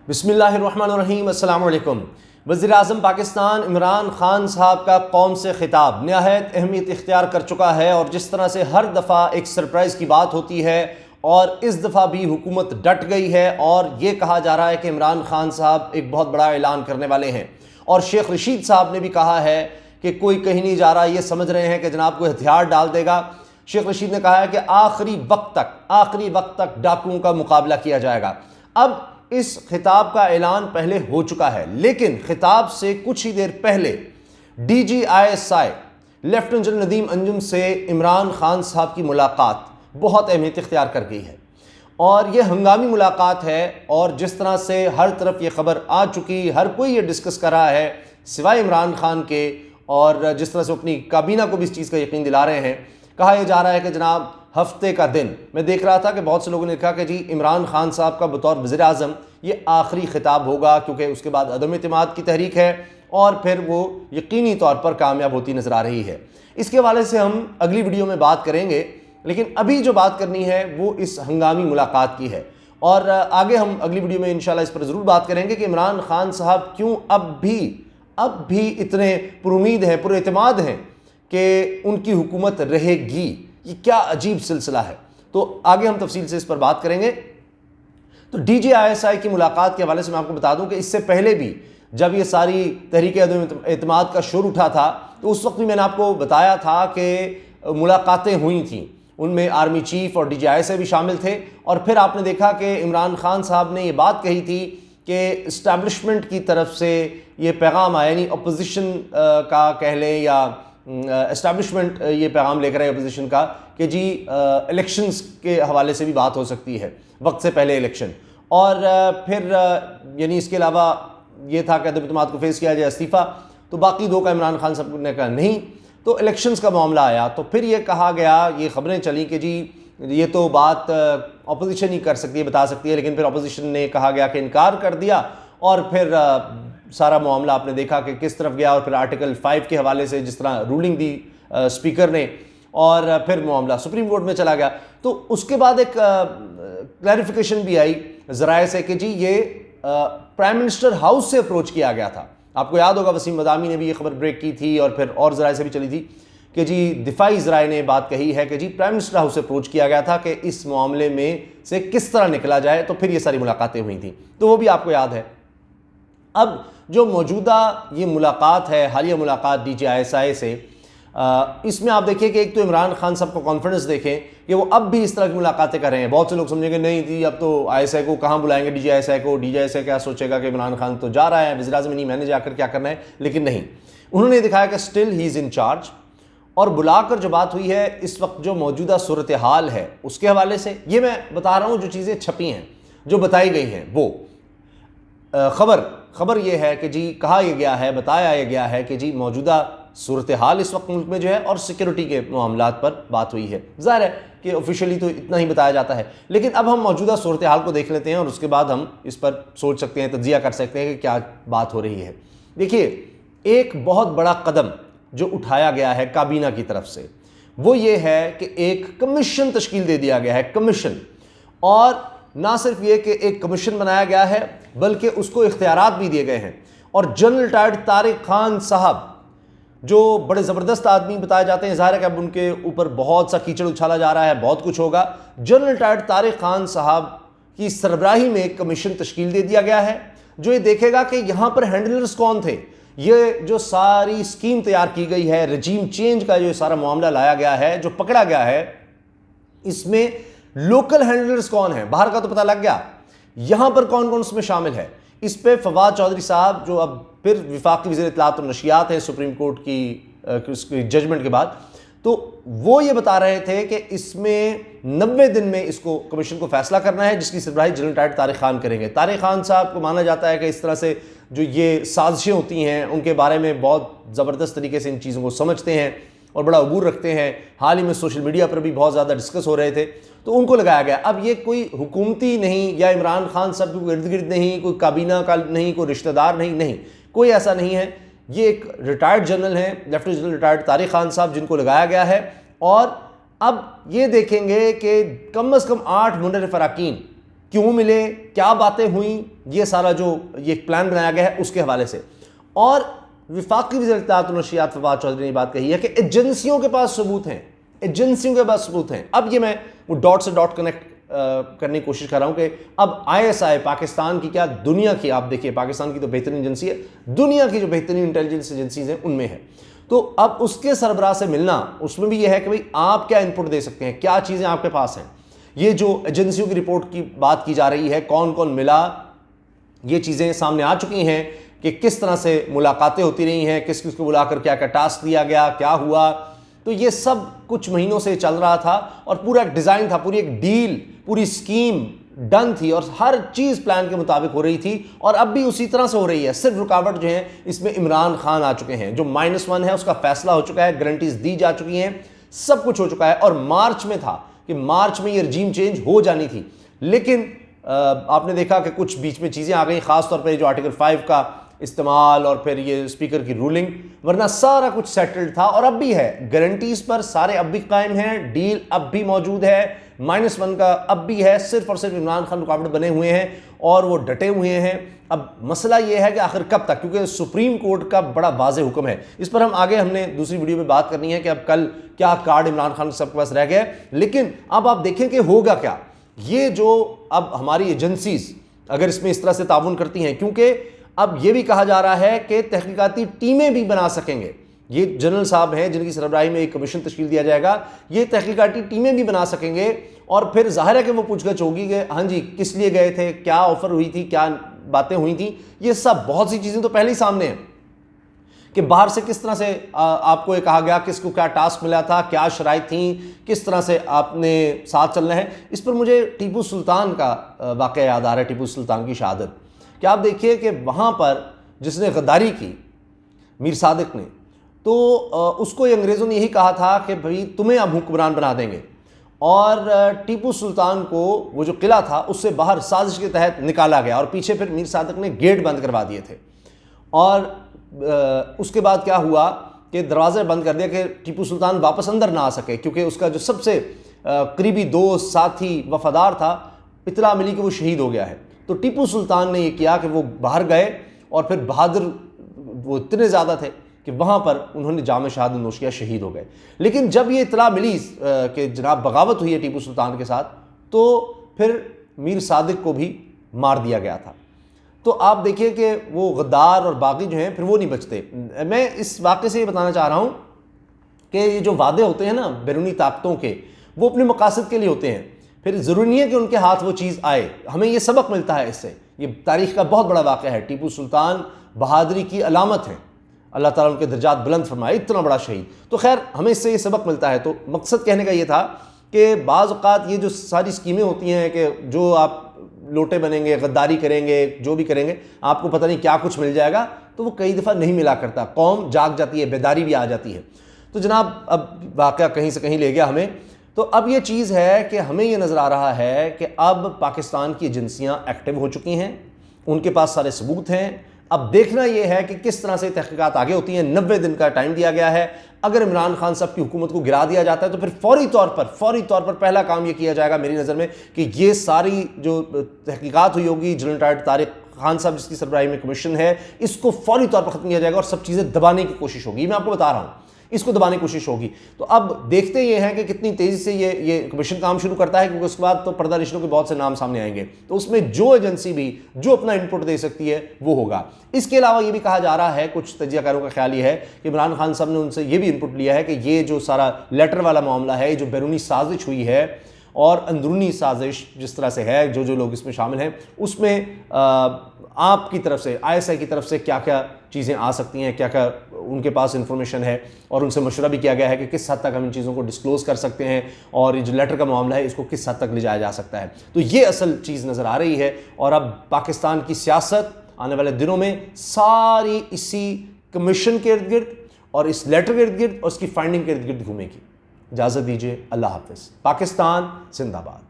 बिस्मिल्लाहिर्रहमानिर्रहीम अस्सलाम वालेकुम। वज़ीर-ए-आज़म पाकिस्तान इमरान खान साहब का कौम से खिताब नहायत अहमियत इख्तियार कर चुका है और जिस तरह से हर दफ़ा एक सरप्राइज़ की बात होती है और इस दफ़ा भी हुकूमत डट गई है और ये कहा जा रहा है कि इमरान खान साहब एक बहुत बड़ा ऐलान करने वाले हैं। और शेख रशीद साहब ने भी कहा है कि कोई कहीं नहीं जा रहा, ये समझ रहे हैं कि जनाब कोई हथियार डाल देगा। शेख रशीद ने कहा है कि आखिरी वक्त तक डाकुओं का मुकाबला किया जाएगा। अब इस खिताब का ऐलान पहले हो चुका है, लेकिन खिताब से कुछ ही देर पहले DGISI lieutenant general Nadeem Anjum से इमरान खान साहब की मुलाकात बहुत अहमियत इख्तियार कर गई है और यह हंगामी मुलाकात है। और जिस तरह से हर तरफ ये खबर आ चुकी, हर कोई ये डिस्कस कर रहा है सिवाय इमरान खान के, और जिस तरह से अपनी काबीना को भी इस चीज़ का यकीन दिला रहे हैं। कहा यह जा रहा है कि जनाब हफ्ते का दिन, मैं देख रहा था कि बहुत से लोगों ने लिखा कि जी इमरान खान साहब का बतौर वज़ीर-ए-आज़म ये आखिरी खिताब होगा, क्योंकि उसके बाद अदम इत्तेमाद की तहरीक है और फिर वो यकीनी तौर पर कामयाब होती नज़र आ रही है। इसके हवाले से हम अगली वीडियो में बात करेंगे, लेकिन अभी जो बात करनी है वो इस हंगामी मुलाकात की है और आगे हम अगली वीडियो में इंशाल्लाह इस पर ज़रूर बात करेंगे कि इमरान खान साहब क्यों अब भी इतने पुरुमीद हैं, पुरएतमाद हैं कि उनकी हुकूमत रहेगी। ये क्या अजीब सिलसिला है, तो आगे हम तफसील से इस पर बात करेंगे। तो DGISI की मुलाकात के हवाले से मैं आपको बता दूं कि इससे पहले भी जब ये सारी तहरीक अदम एतमाद का शोर उठा था तो उस वक्त भी मैंने आपको बताया था कि मुलाकातें हुई थीं, उनमें आर्मी चीफ और DGISI भी शामिल थे। और फिर आपने देखा कि इमरान खान साहब ने ये बात कही थी कि इस्टेब्लिशमेंट की तरफ से ये पैगाम आया, यानी अपोजिशन का कह लें या एस्टैब्लिशमेंट ये पैगाम लेकर आए अपोजिशन का कि जी इलेक्शंस के हवाले से भी बात हो सकती है, वक्त से पहले इलेक्शन। और फिर यानी इसके अलावा ये था कि अदम इत्तेमाद को फेस किया जाए, इस्तीफ़ा। तो बाकी दो का इमरान खान साहब ने कहा नहीं, तो इलेक्शंस का मामला आया तो फिर ये कहा गया, ये खबरें चली कि जी ये तो बात अपोजिशन ही कर सकती है, बता सकती है, लेकिन फिर अपोजिशन ने कहा गया कि इनकार कर दिया और फिर सारा मामला आपने देखा कि किस तरफ गया। और फिर आर्टिकल 5 के हवाले से जिस तरह रूलिंग दी स्पीकर ने, और फिर मामला सुप्रीम कोर्ट में चला गया। तो उसके बाद एक क्लैरिफिकेशन भी आई ज़राए से कि जी ये प्राइम मिनिस्टर हाउस से अप्रोच किया गया था। आपको याद होगा वसीम बदामी ने भी ये खबर ब्रेक की थी और फिर और ज़राए से भी चली थी कि जी दिफाई ज़राए ने बात कही है कि जी प्राइम मिनिस्टर हाउस से अप्रोच किया गया था कि इस मामले में से किस तरह निकला जाए। तो फिर ये सारी मुलाकातें हुई थी, तो वो भी आपको याद है। अब जो मौजूदा ये मुलाकात है, हालिया मुलाकात DGISI से, इसमें आप देखिए कि एक तो इमरान खान साहब को कॉन्फिडेंस देखें कि वो अब भी इस तरह की मुलाकातें कर रहे हैं। बहुत से लोग समझेंगे नहीं थी, अब तो ISI को कहाँ बुलाएंगे, DGISI को, DGISI क्या सोचेगा कि इमरान खान तो जा रहा है वज़ीर-ए-आज़म, नहीं मैंने जाकर क्या करना है। लेकिन नहीं, उन्होंने दिखाया कि still he is in charge. और बुलाकर जो बात हुई है इस वक्त जो मौजूदा सूरत हाल है उसके हवाले से, ये मैं बता रहा हूँ जो चीज़ें छपी हैं, जो बताई गई हैं, वो खबर ये है कि जी कहा यह गया है, बताया यह गया है कि जी मौजूदा सूरत हाल इस वक्त मुल्क में जो है और सिक्योरिटी के मामलात पर बात हुई है। ज़ाहिर है कि ऑफिशियली तो इतना ही बताया जाता है, लेकिन अब हम मौजूदा सूरत हाल को देख लेते हैं और उसके बाद हम इस पर सोच सकते हैं, तज्जिया कर सकते हैं कि क्या बात हो रही है। देखिए, एक बहुत बड़ा कदम जो उठाया गया है काबीना की तरफ से वो ये है कि एक कमीशन तश्कील दे दिया गया है, कमीशन। और ना सिर्फ ये कि एक कमीशन बनाया गया है बल्कि उसको इख्तियारात भी दिए गए हैं। और जनरल रिटायर्ड तारिक खान साहब जो बड़े ज़बरदस्त आदमी बताए जाते हैं, ज़ाहिर है कि अब उनके ऊपर बहुत सा कीचड़ उछाला जा रहा है, बहुत कुछ होगा। जनरल रिटायर्ड तारिक खान साहब की सरबराही में एक कमीशन तश्कील दे दिया गया है जो ये देखेगा कि यहाँ पर हैंडलर्स कौन थे। ये जो सारी स्कीम तैयार की गई है, रजीम चेंज का जो सारा मामला लाया गया है, जो पकड़ा गया है, इसमें लोकल हैंडलर्स कौन है, बाहर का तो पता लग गया, यहां पर कौन कौन उसमें शामिल है। इस पे फवाद चौधरी साहब जो अब फिर वफाकी वज़ीर इत्तलात और नशियात हैं सुप्रीम कोर्ट की जजमेंट के बाद, तो वो ये बता रहे थे कि इसमें 90 दिन में इसको कमीशन को फैसला करना है, जिसकी सरबराही जनरल रिटायर्ड तारिक खान करेंगे। तारिक खान साहब को माना जाता है कि इस तरह से जो ये साजिशें होती हैं उनके बारे में बहुत ज़बरदस्त तरीके से इन चीज़ों को समझते हैं और बड़ा अबूर रखते हैं। हाल ही में सोशल मीडिया पर भी बहुत ज़्यादा डिस्कस हो रहे थे, तो उनको लगाया गया। अब ये कोई हुकूमती नहीं या इमरान खान साहब के इर्द गिर्द नहीं, कोई काबीना का नहीं, कोई रिश्तेदार नहीं, कोई ऐसा नहीं है। ये एक रिटायर्ड जनरल हैं, lieutenant general retired Tariq Khan साहब, जिनको लगाया गया है। और अब ये देखेंगे कि कम अज़ कम 8 मुनर्रिफ़ अराकीन क्यों मिले, क्या बातें हुई, ये सारा जो ये प्लान बनाया गया है उसके हवाले से। और वफाकी वज़ीर इत्तलाआत व नशरियात फवाद चौधरी ने बात कही है कि एजेंसियों के पास सबूत हैं, एजेंसियों के पास सबूत हैं। अब ये मैं वो डॉट से डॉट कनेक्ट करने की कोशिश कर रहा हूं कि अब ISI पाकिस्तान की, क्या दुनिया की, आप देखिए पाकिस्तान की तो बेहतरीन एजेंसी है, दुनिया की जो बेहतरीन इंटेलिजेंस एजेंसीज हैं उनमें है। तो अब उसके सरबराह से मिलना, उसमें भी यह है कि भाई आप क्या इनपुट दे सकते हैं, क्या चीज़ें आपके पास हैं। ये जो एजेंसियों की रिपोर्ट की बात की जा रही है, कौन कौन मिला, ये चीज़ें सामने आ चुकी हैं कि किस तरह से मुलाकातें होती रही हैं, किस किस को बुलाकर क्या क्या टास्क दिया गया, क्या हुआ। तो ये सब कुछ महीनों से चल रहा था और पूरा एक डिज़ाइन था, पूरी एक डील, पूरी स्कीम डन थी और हर चीज़ प्लान के मुताबिक हो रही थी और अब भी उसी तरह से हो रही है। सिर्फ रुकावट जो है इसमें इमरान खान आ चुके हैं। जो -1 है उसका फैसला हो चुका है, गारंटीज दी जा चुकी हैं, सब कुछ हो चुका है। और मार्च में था कि मार्च में ये रजीम चेंज हो जानी थी, लेकिन आपने देखा कि कुछ बीच में चीज़ें आ गई, ख़ासतौर पर जो आर्टिकल 5 का इस्तेमाल और फिर ये स्पीकर की रूलिंग, वरना सारा कुछ सेटल्ड था और अब भी है। गारंटीज पर सारे अब भी कायम हैं, डील अब भी मौजूद है, -1 का अब भी है। सिर्फ और सिर्फ इमरान खान रुकावट बने हुए हैं और वो डटे हुए हैं। अब मसला ये है कि आखिर कब तक, क्योंकि सुप्रीम कोर्ट का बड़ा वाज़ेह हुक्म है। इस पर हम आगे हमने दूसरी वीडियो में बात करनी है कि अब कल क्या कार्ड इमरान खान सबके पास रह गए। लेकिन अब आप देखें कि होगा क्या। ये जो अब हमारी एजेंसीज अगर इसमें इस तरह से ताउन करती हैं, क्योंकि अब ये भी कहा जा रहा है कि तहकीकाती टीमें भी बना सकेंगे। ये जनरल साहब हैं जिनकी सरबराही में एक कमीशन तश्कील दिया जाएगा, ये तहकीकाती टीमें भी बना सकेंगे और फिर जाहिर है कि वो पूछगछ होगी कि हाँ जी किस लिए गए थे, क्या ऑफर हुई थी, क्या बातें हुई थी। ये सब बहुत सी चीज़ें तो पहले ही सामने हैं कि बाहर से किस तरह से आपको ये कहा गया, किसको क्या टास्क मिला था, क्या शराइत थी, किस तरह से आपने साथ चलना है। इस पर मुझे टीपू सुल्तान का वाक़या याद आ रहा है, टीपू सुल्तान की शहादत। कि आप देखिए कि वहाँ पर जिसने गद्दारी की, मीर सादिक ने, तो उसको ये अंग्रेज़ों ने यही कहा था कि भाई तुम्हें अब हुक्मरान बना देंगे। और टीपू सुल्तान को वो जो किला था उससे बाहर साजिश के तहत निकाला गया और पीछे फिर मीर सादिक ने गेट बंद करवा दिए थे। और उसके बाद क्या हुआ कि दरवाज़े बंद कर दिया कि टीपू सुल्तान वापस अंदर ना आ सके, क्योंकि उसका जो सबसे करीबी दोस्त, साथी, वफादार था, इत्तला मिली कि वो शहीद हो गया है। तो टीपू सुल्तान ने ये किया कि वो बाहर गए और फिर बहादुर वो इतने ज़्यादा थे कि वहाँ पर उन्होंने जाम शहादत नोश किया, शहीद हो गए। लेकिन जब ये इत्तला मिली कि जनाब बगावत हुई है टीपू सुल्तान के साथ, तो फिर मीर सादिक को भी मार दिया गया था। तो आप देखिए कि वो गद्दार और बागी जो हैं फिर वो नहीं बचते। मैं इस वाक़े से ये बताना चाह रहा हूँ कि ये जो वादे होते हैं ना बैरूनी ताकतों के, वो अपने मकासद के लिए होते हैं, फिर ज़रूरी नहीं है कि उनके हाथ वो चीज़ आए। हमें ये सबक मिलता है इससे। ये तारीख़ का बहुत बड़ा वाक़या है। टीपू सुल्तान बहादुरी की अलामत है, अल्लाह ताला उनके दर्जात बुलंद फरमाए, इतना बड़ा शहीद। तो खैर हमें इससे ये सबक मिलता है। तो मकसद कहने का ये था कि बाज़ औक़ात ये जो सारी स्कीमें होती हैं कि जो आप लोटे बनेंगे, गद्दारी करेंगे, जो भी करेंगे, आपको पता नहीं क्या कुछ मिल जाएगा, तो वो कई दफ़ा नहीं मिला करता। कौम जाग जाती है, बेदारी भी आ जाती है। तो जनाब अब वाक़या कहीं से कहीं ले गया हमें। तो अब ये चीज़ है कि हमें ये नज़र आ रहा है कि अब पाकिस्तान की एजेंसियाँ एक्टिव हो चुकी हैं, उनके पास सारे सबूत हैं। अब देखना यह है कि किस तरह से तहकीकात आगे होती हैं। 90 दिन का टाइम दिया गया है। अगर इमरान खान साहब की हुकूमत को गिरा दिया जाता है तो फिर फौरी तौर पर पहला काम ये किया जाएगा मेरी नज़र में कि ये सारी जो तहकीकात हुई होगी, जनरल टायर तारिक खान साहब जिसकी सरबराही में कमीशन है, इसको फौरी तौर पर ख़त्म किया जाएगा और सब चीज़ें दबाने की कोशिश होगी। मैं आपको बता रहा हूँ, इसको दबाने की कोशिश होगी। तो अब देखते ये हैं कि कितनी तेज़ी से ये कमीशन काम शुरू करता है, क्योंकि उसके बाद तो पर्दा रिश्तों के बहुत से नाम सामने आएंगे। तो उसमें जो एजेंसी भी जो अपना इनपुट दे सकती है वो होगा। इसके अलावा ये भी कहा जा रहा है, कुछ तजियाकारों का ख्याल ये है कि इमरान खान साहब ने उनसे ये भी इनपुट लिया है कि ये जो सारा लेटर वाला मामला है, जो बैरूनी साजिश हुई है और अंदरूनी साजिश जिस तरह से है, जो जो लोग इसमें शामिल हैं, उसमें आपकी तरफ से, ISI की तरफ से क्या क्या चीज़ें आ सकती हैं, क्या क्या उनके पास इंफॉर्मेशन है, और उनसे मशवरा भी किया गया है कि किस हद तक हम इन चीज़ों को डिस्क्लोज़ कर सकते हैं और ये जो लेटर का मामला है इसको किस हद तक ले जाया जा सकता है। तो ये असल चीज़ नज़र आ रही है। और अब पाकिस्तान की सियासत आने वाले दिनों में सारी इसी कमीशन के इर्द गिर्द और इस लेटर के इर्द गिर्द और उसकी फाइंडिंग के इर्द गिर्द घूमेगी। इजाज़त दीजिए, अल्लाह हाफ़िज़। पाकिस्तान जिंदाबाद।